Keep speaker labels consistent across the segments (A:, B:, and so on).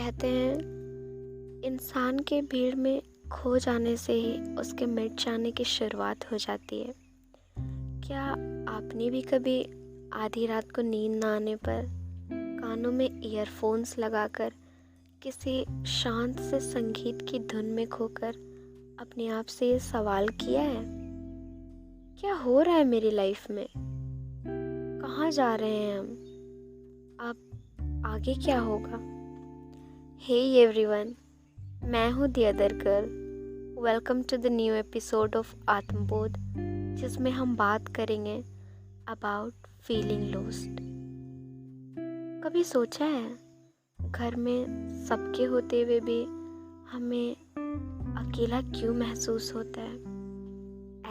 A: कहते हैं इंसान के भीड़ में खो जाने से ही उसके मिट जाने की शुरुआत हो जाती है। क्या आपने भी कभी आधी रात को नींद ना आने पर कानों में ईयरफोन्स लगाकर किसी शांत से संगीत की धुन में खोकर अपने आप से ये सवाल किया है, क्या हो रहा है मेरी लाइफ में? कहाँ जा रहे हैं हम? अब आगे क्या होगा? हे एवरीवन, मैं हूँ the other girl. Welcome to the new episode of Atmabodh, जिसमें हम बात करेंगे अबाउट फीलिंग लॉस्ट। कभी सोचा है घर में सबके होते हुए भी हमें अकेला क्यों महसूस होता है?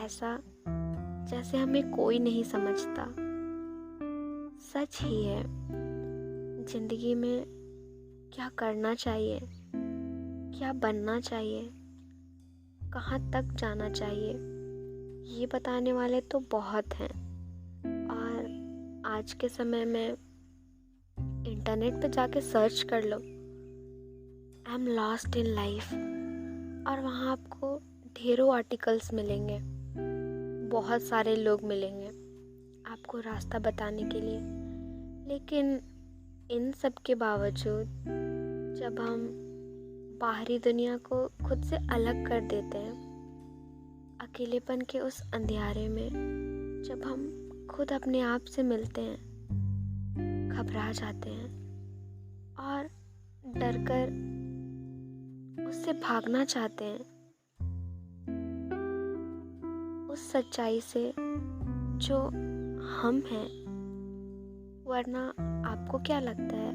A: ऐसा जैसे हमें कोई नहीं समझता। सच ही है, जिंदगी में क्या करना चाहिए, क्या बनना चाहिए, कहाँ तक जाना चाहिए, ये बताने वाले तो बहुत हैं। और आज के समय में इंटरनेट पे जाके सर्च कर लो, I am lost in life, और वहाँ आपको ढेरों आर्टिकल्स मिलेंगे, बहुत सारे लोग मिलेंगे आपको रास्ता बताने के लिए। लेकिन इन सब के बावजूद जब हम बाहरी दुनिया को खुद से अलग कर देते हैं, अकेलेपन के उस अंधियारे में जब हम खुद अपने आप से मिलते हैं, घबरा जाते हैं और डरकर उससे भागना चाहते हैं, उस सच्चाई से जो हम हैं। वरना आपको क्या लगता है,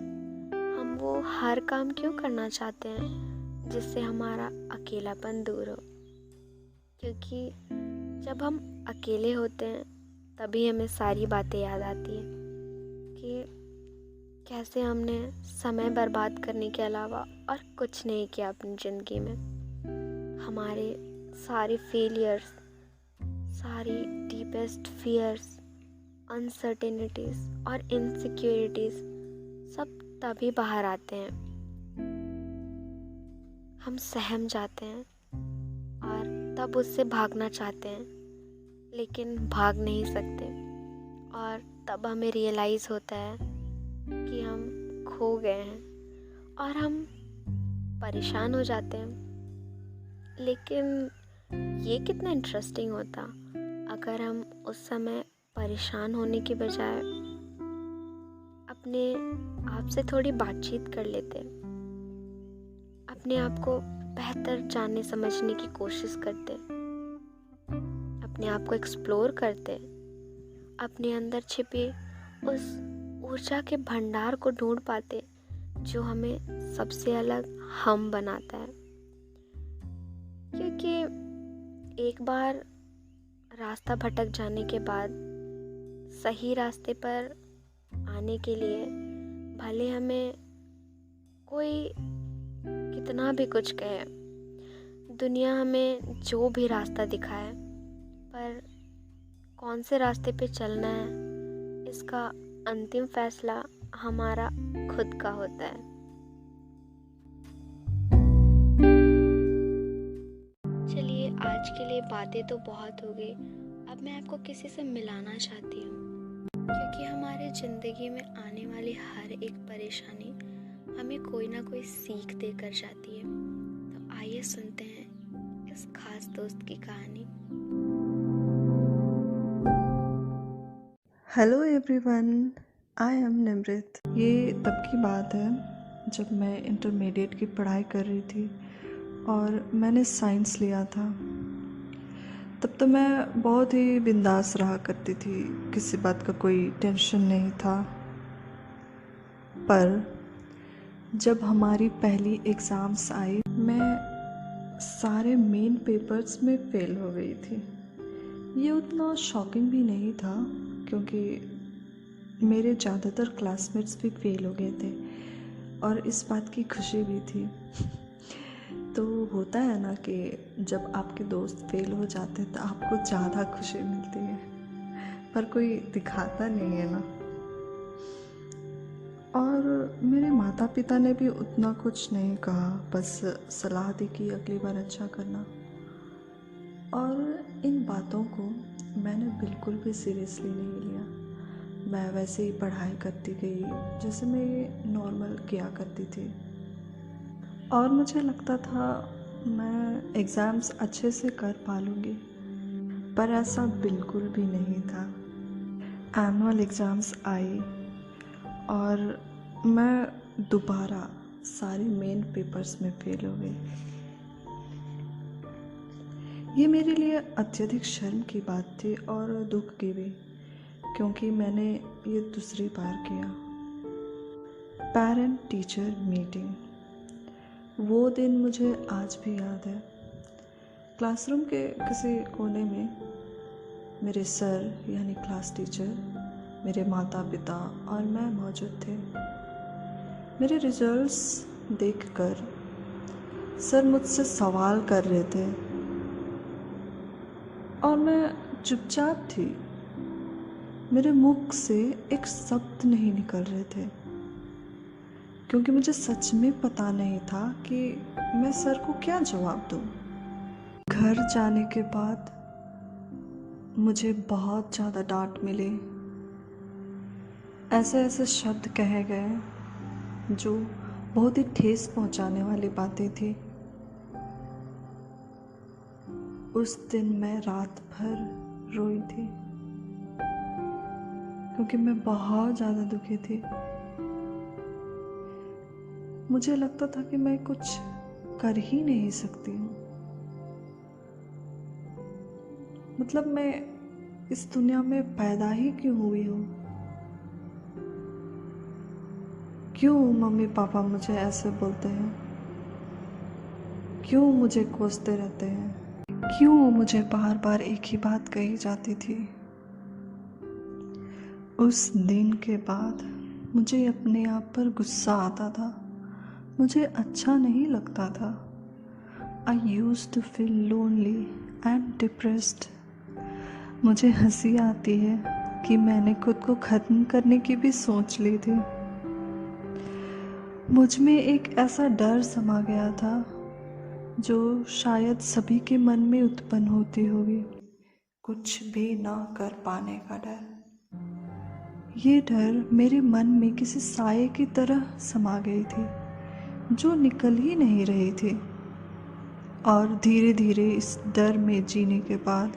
A: हम वो हर काम क्यों करना चाहते हैं जिससे हमारा अकेलापन दूर हो? क्योंकि जब हम अकेले होते हैं तभी हमें सारी बातें याद आती हैं कि कैसे हमने समय बर्बाद करने के अलावा और कुछ नहीं किया अपनी ज़िंदगी में। हमारे सारे फेलियर्स, सारी डीपेस्ट फियर्स, अनसर्टेनिटीज़ और इनसिक्योरिटीज़ सब तभी बाहर आते हैं। हम सहम जाते हैं और तब उससे भागना चाहते हैं, लेकिन भाग नहीं सकते। और तब हमें रियलाइज़ होता है कि हम खो गए हैं और हम परेशान हो जाते हैं। लेकिन ये कितना इंटरेस्टिंग होता अगर हम उस समय परेशान होने के बजाय अपने आप से थोड़ी बातचीत कर लेते, अपने आप को बेहतर जानने समझने की कोशिश करते, अपने आप को एक्सप्लोर करते, अपने अंदर छिपे उस ऊर्जा के भंडार को ढूंढ पाते जो हमें सबसे अलग हम बनाता है। क्योंकि एक बार रास्ता भटक जाने के बाद सही रास्ते पर आने के लिए भले हमें कोई कितना भी कुछ कहे, दुनिया हमें जो भी रास्ता दिखाए, पर कौन से रास्ते पे चलना है इसका अंतिम फैसला हमारा खुद का होता है। चलिए, आज के लिए बातें तो बहुत हो गई। अब मैं आपको किसी से मिलाना चाहती हूँ, क्योंकि हमारे ज़िंदगी में आने वाली हर एक परेशानी हमें कोई ना कोई सीख देकर जाती है। तो आइए सुनते हैं इस खास दोस्त की कहानी।
B: Hello everyone, I am Nimrit. ये तब की बात है जब मैं इंटरमीडिएट की पढ़ाई कर रही थी और मैंने साइंस लिया था। तब तो मैं बहुत ही बिंदास रहा करती थी, किसी बात का कोई टेंशन नहीं था। पर जब हमारी पहली एग्ज़ाम्स आई, मैं सारे मेन पेपर्स में फ़ेल हो गई थी। ये उतना शॉकिंग भी नहीं था क्योंकि मेरे ज़्यादातर क्लासमेट्स भी फ़ेल हो गए थे और इस बात की खुशी भी थी। तो होता है ना कि जब आपके दोस्त फेल हो जाते हैं तो आपको ज़्यादा खुशी मिलती है, पर कोई दिखाता नहीं है ना। और मेरे माता पिता ने भी उतना कुछ नहीं कहा, बस सलाह दी कि अगली बार अच्छा करना। और इन बातों को मैंने बिल्कुल भी सीरियसली नहीं लिया। मैं वैसे ही पढ़ाई करती गई जैसे मैं ये नॉर्मल किया करती थी, और मुझे लगता था मैं एग्ज़ाम्स अच्छे से कर पा लूँगी, पर ऐसा बिल्कुल भी नहीं था। एनुअल एग्ज़ाम्स आई और मैं दोबारा सारे मेन पेपर्स में फेल हो गई। ये मेरे लिए अत्यधिक शर्म की बात थी और दुख की भी, क्योंकि मैंने ये दूसरी बार किया। पेरेंट टीचर मीटिंग, वो दिन मुझे आज भी याद है। क्लासरूम के किसी कोने में मेरे सर यानी क्लास टीचर, मेरे माता पिता और मैं मौजूद थे। मेरे रिजल्ट्स देखकर सर मुझसे सवाल कर रहे थे और मैं चुपचाप थी। मेरे मुख से एक शब्द नहीं निकल रहे थे, क्योंकि मुझे सच में पता नहीं था कि मैं सर को क्या जवाब दूं। घर जाने के बाद मुझे बहुत ज़्यादा डांट मिली। ऐसे ऐसे शब्द कहे गए जो बहुत ही ठेस पहुंचाने वाली बातें थी। उस दिन मैं रात भर रोई थी, क्योंकि मैं बहुत ज़्यादा दुखी थी। मुझे लगता था कि मैं कुछ कर ही नहीं सकती हूँ। मतलब मैं इस दुनिया में पैदा ही क्यों हुई हूँ? क्यों मम्मी पापा मुझे ऐसे बोलते हैं? क्यों मुझे कोसते रहते हैं? क्यों मुझे बार बार एक ही बात कही जाती थी? उस दिन के बाद मुझे अपने आप पर गुस्सा आता था। मुझे अच्छा नहीं लगता था। I used to feel lonely and depressed. मुझे हंसी आती है कि मैंने खुद को ख़त्म करने की भी सोच ली थी। मुझ में एक ऐसा डर समा गया था जो शायद सभी के मन में उत्पन्न होती होगी, कुछ भी ना कर पाने का डर। ये डर मेरे मन में किसी साये की तरह समा गई थी जो निकल ही नहीं रही थी। और धीरे धीरे इस डर में जीने के बाद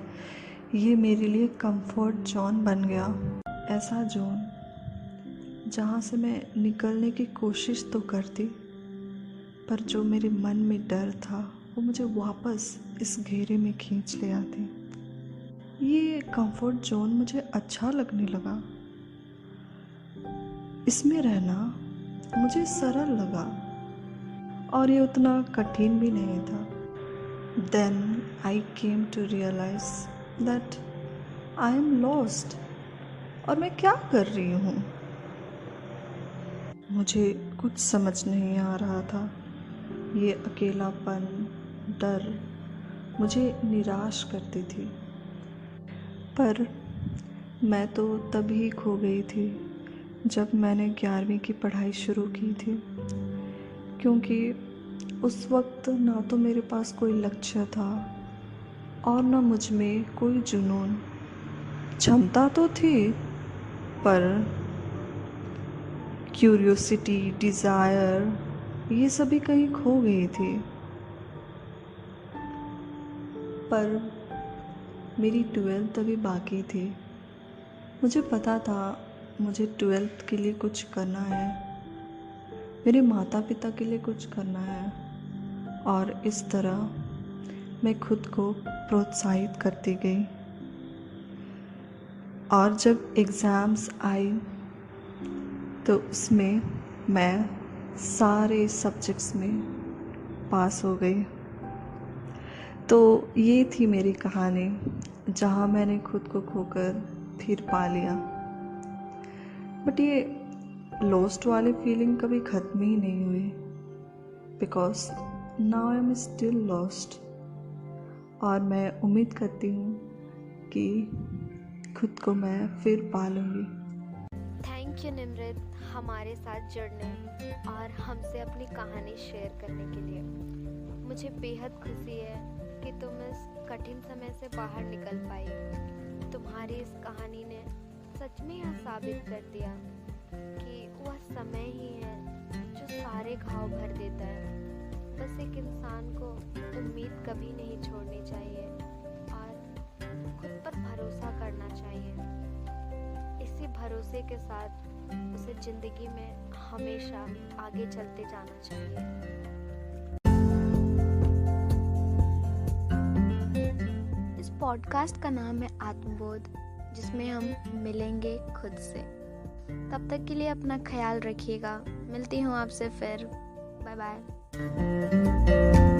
B: ये मेरे लिए कंफर्ट जोन बन गया। ऐसा जोन जहाँ से मैं निकलने की कोशिश तो करती, पर जो मेरे मन में डर था वो मुझे वापस इस घेरे में खींच ले आती। ये कंफर्ट जोन मुझे अच्छा लगने लगा। इसमें रहना मुझे सरल लगा और ये उतना कठिन भी नहीं था। Then I came to realize that I am lost। और मैं क्या कर रही हूँ? मुझे कुछ समझ नहीं आ रहा था। ये अकेलापन, डर मुझे निराश करती थी। पर मैं तो तभी खो गई थी जब मैंने 11वीं की पढ़ाई शुरू की थी, क्योंकि उस वक्त ना तो मेरे पास कोई लक्ष्य था और ना मुझ में कोई जुनून। क्षमता तो थी, पर क्यूरियोसिटी, डिज़ायर ये सभी कहीं खो गई थी। पर मेरी 12th अभी बाकी थी। मुझे पता था मुझे 12th के लिए कुछ करना है, मेरे माता पिता के लिए कुछ करना है, और इस तरह मैं खुद को प्रोत्साहित करती गई। और जब एग्ज़ाम्स आई तो उसमें मैं सारे सब्जेक्ट्स में पास हो गई। तो ये थी मेरी कहानी, जहाँ मैंने खुद को खोकर फिर पा लिया। बट ये लॉस्ट वाली फीलिंग कभी ख़त्म ही नहीं हुई, because now I am still lost. और मैं उम्मीद करती हूँ कि खुद को मैं फिर पा लूँगी।
A: थैंक थैंक यू निमृत हमारे साथ जुड़ने और हमसे अपनी कहानी शेयर करने के लिए। मुझे बेहद खुशी है कि तुम इस कठिन समय से बाहर निकल पाई। तुम्हारी इस कहानी ने सच में यह साबित कर दिया कि वह समय ही है जो सारे घाव भर देता है। बस एक इंसान को उम्मीद कभी नहीं छोड़नी चाहिए और खुद पर भरोसा करना चाहिए। इसी भरोसे के साथ उसे जिंदगी में हमेशा आगे चलते जाना चाहिए। इस पॉडकास्ट का नाम है आत्मबोध, जिसमें हम मिलेंगे खुद से। तब तक के लिए अपना ख्याल रखिएगा। मिलती हूँ आपसे फिर। Bye bye.